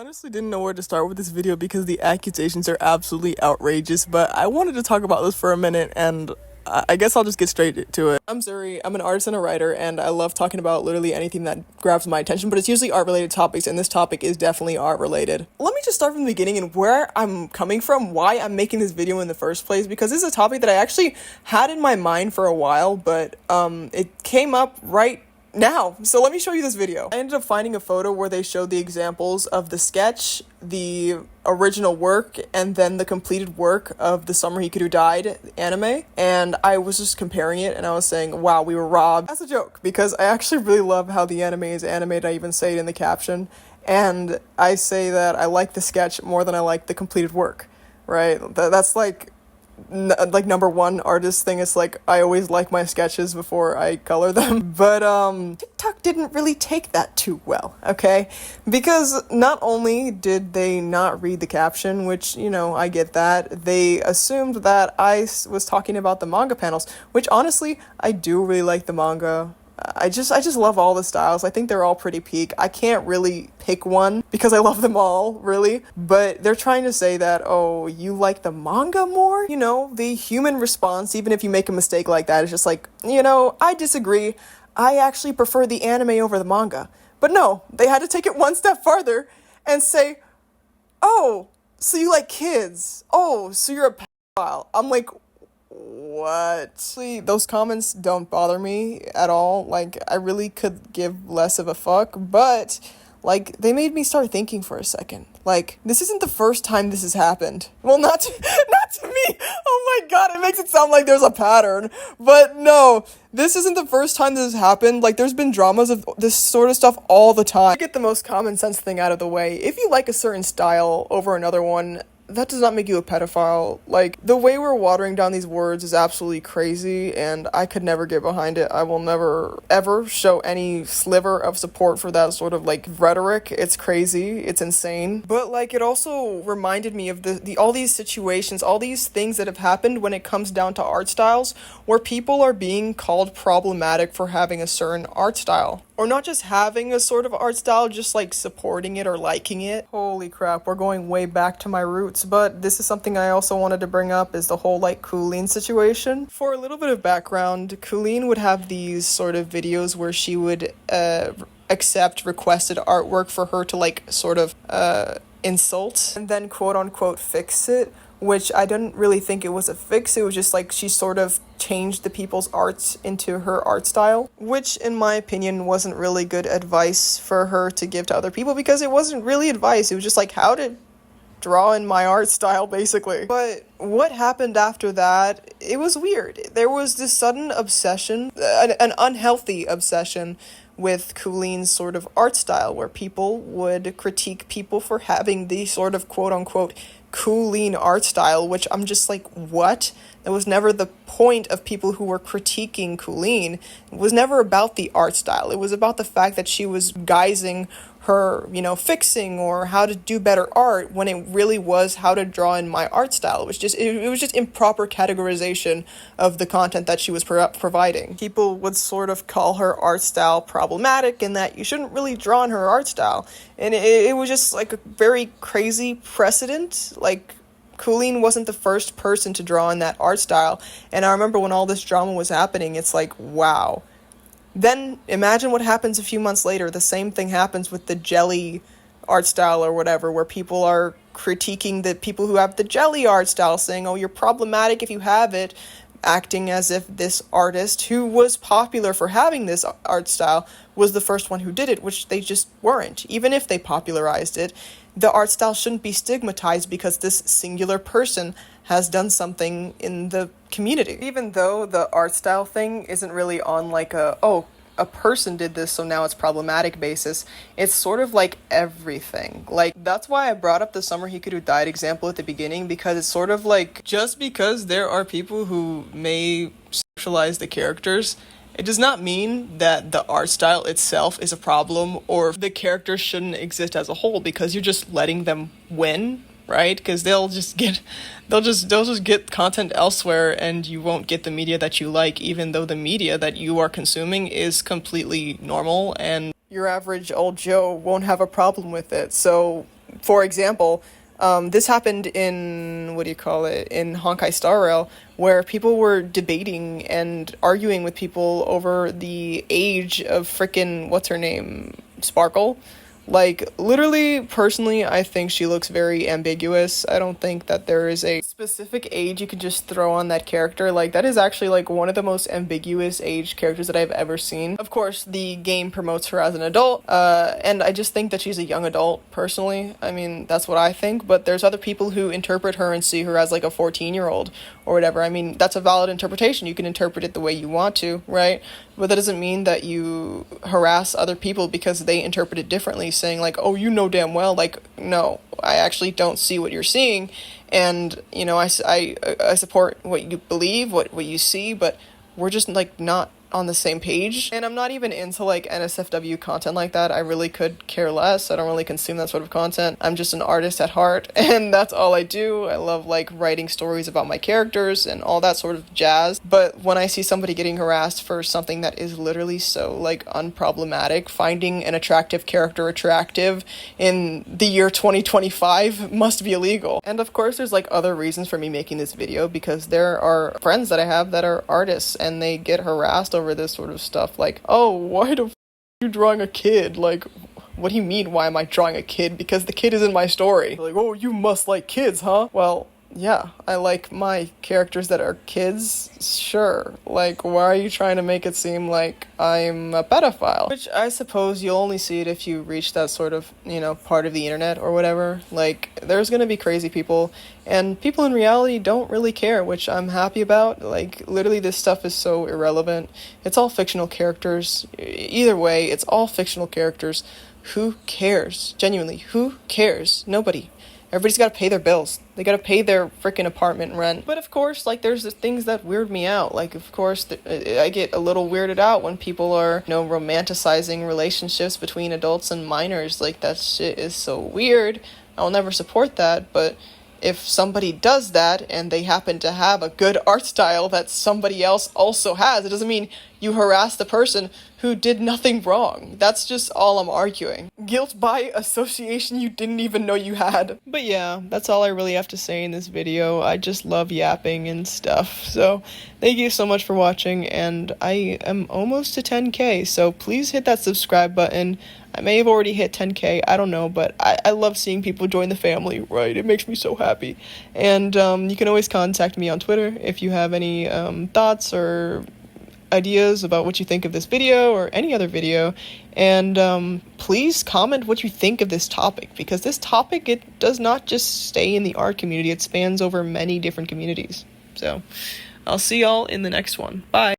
Honestly didn't know where to start with this video because the accusations are absolutely outrageous, but I wanted to talk about this for a minute, and I guess I'll just get straight to it. I'm Zuri, I'm an artist and a writer, and I love talking about literally anything that grabs my attention, but it's usually art-related topics, and this topic is definitely art-related. Let me just start from the beginning and where I'm coming from, why I'm making this video in the first place, because this is a topic that I actually had in my mind for a while, but it came up right now. So let me show you this video. I ended up finding a photo where they showed the examples of the sketch, the original work, and then the completed work of the Summer Hikaru Died anime, and I was just comparing it and I was saying, wow, we were robbed. That's a joke, because I actually really love how the anime is animated. I even say it in the caption, and I say that I like the sketch more than I like the completed work, right? That's like number one artist thing. Is like I always like my sketches before I color them. But TikTok didn't really take that too well, okay? Because not only did they not read the caption, which, you know, I get that, they assumed that I was talking about the manga panels, which honestly, I do really like the manga. I just love all the styles. I think they're all pretty peak. I can't really pick one because I love them all, really. But they're trying to say that, oh, you like the manga more? You know, the human response, even if you make a mistake like that, is just like, you know, I disagree. I actually prefer the anime over the manga. But no, they had to take it one step farther and say, oh, so you like kids. Oh, so you're a pedophile. I'm like, what? See, those comments don't bother me at all. Like, I really could give less of a fuck, but like, they made me start thinking for a second. Like, this isn't the first time this has happened. Well, not to me. Oh my god, it makes it sound like there's a pattern. But no, this isn't the first time this has happened. Like, there's been dramas of this sort of stuff all the time. To get the most common sense thing out of the way, if you like a certain style over another one, that does not make you a pedophile. Like, the way we're watering down these words is absolutely crazy, and I could never get behind it. I will never, ever show any sliver of support for that sort of, like, rhetoric. It's crazy. It's insane. But, like, it also reminded me of the all these situations, all these things that have happened when it comes down to art styles, where people are being called problematic for having a certain art style. Or not just having a sort of art style, just like supporting it or liking it. Holy crap, we're going way back to my roots, but this is something I also wanted to bring up, is the whole like Colleen situation. For a little bit of background, Colleen would have these sort of videos where she would accept requested artwork for her to like sort of insult and then quote unquote fix it, which I didn't really think it was a fix. It was just like she sort of changed the people's art into her art style, which in my opinion wasn't really good advice for her to give to other people, because it wasn't really advice. It was just like how to draw in my art style, basically. But what happened after that, it was weird. There was this sudden obsession, an unhealthy obsession with Colleen's sort of art style, where people would critique people for having the sort of quote-unquote Colleen art style, which I'm just like, what? That was never the point of people who were critiquing Colleen. It was never about the art style. It was about the fact that she was guising her, you know, fixing or how to do better art, when it really was how to draw in my art style. It was just improper categorization of the content that she was providing. People would sort of call her art style problematic, and that you shouldn't really draw in her art style. And it was just like a very crazy precedent. Like, Colleen wasn't the first person to draw in that art style. And I remember when all this drama was happening, it's like, wow. Then imagine what happens a few months later. The same thing happens with the jelly art style or whatever, where people are critiquing the people who have the jelly art style, saying, oh, you're problematic if you have it, acting as if this artist who was popular for having this art style was the first one who did it, which they just weren't. Even if they popularized it, the art style shouldn't be stigmatized because this singular person has done something in the community. Even though the art style thing isn't really on like a person did this so now it's problematic basis, it's sort of like everything. Like, that's why I brought up the Summer Hikaru Died example at the beginning, because it's sort of like, just because there are people who may sexualize the characters, it does not mean that the art style itself is a problem or the characters shouldn't exist as a whole, because you're just letting them win, right? Because they'll just get content elsewhere, and you won't get the media that you like, even though the media that you are consuming is completely normal and your average old Joe won't have a problem with it. So For example, this happened in, what do you call it, in Honkai Star Rail, where people were debating and arguing with people over the age of frickin', what's her name, Sparkle? Like, literally, personally, I think she looks very ambiguous. I don't think that there is a specific age you can just throw on that character. Like, that is actually, like, one of the most ambiguous age characters that I've ever seen. Of course, the game promotes her as an adult, and I just think that she's a young adult, personally. I mean, that's what I think, but there's other people who interpret her and see her as, like, a 14-year-old or whatever. I mean, that's a valid interpretation. You can interpret it the way you want to, right? But that doesn't mean that you harass other people because they interpret it differently, saying like, oh, you know damn well, like, no, I actually don't see what you're seeing, and, you know, I support what you believe, what you see, but we're just, like, not on the same page. And I'm not even into, like, NSFW content like that. I really could care less. I don't really consume that sort of content. I'm just an artist at heart, and that's all I do. I love, like, writing stories about my characters and all that sort of jazz. But when I see somebody getting harassed for something that is literally so, like, unproblematic, finding an attractive character attractive in the year 2025 must be illegal. And of course, there's, like, other reasons for me making this video, because there are friends that I have that are artists, and they get harassed over this sort of stuff, like, oh, why the f are you drawing a kid? Like, what do you mean, why am I drawing a kid? Because the kid is in my story. Like, oh, you must like kids, huh? Well, yeah, I like my characters that are kids, sure. Like, why are you trying to make it seem like I'm a pedophile? Which I suppose you'll only see it if you reach that sort of, you know, part of the internet or whatever. Like, there's gonna be crazy people, and people in reality don't really care, which I'm happy about. Like, literally, this stuff is so irrelevant. It's all fictional characters. Either way, it's all fictional characters. Who cares? Genuinely, who cares? Nobody. Everybody's gotta pay their bills. They gotta pay their freaking apartment rent. But of course, like, there's the things that weird me out. Like, of course, I get a little weirded out when people are, you know, romanticizing relationships between adults and minors. Like, that shit is so weird. I'll never support that, but if somebody does that and they happen to have a good art style that somebody else also has, it doesn't mean you harass the person who did nothing wrong. That's just all I'm arguing. Guilt by association you didn't even know you had. But yeah, that's all I really have to say in this video. I just love yapping and stuff. So thank you so much for watching, and I am almost to 10K, so please hit that subscribe button. I may have already hit 10K, I don't know, but I love seeing people join the family, right? It makes me so happy. And you can always contact me on Twitter if you have any thoughts or ideas about what you think of this video or any other video. And please comment what you think of this topic, because this topic, it does not just stay in the art community, it spans over many different communities. So I'll see y'all in the next one. Bye.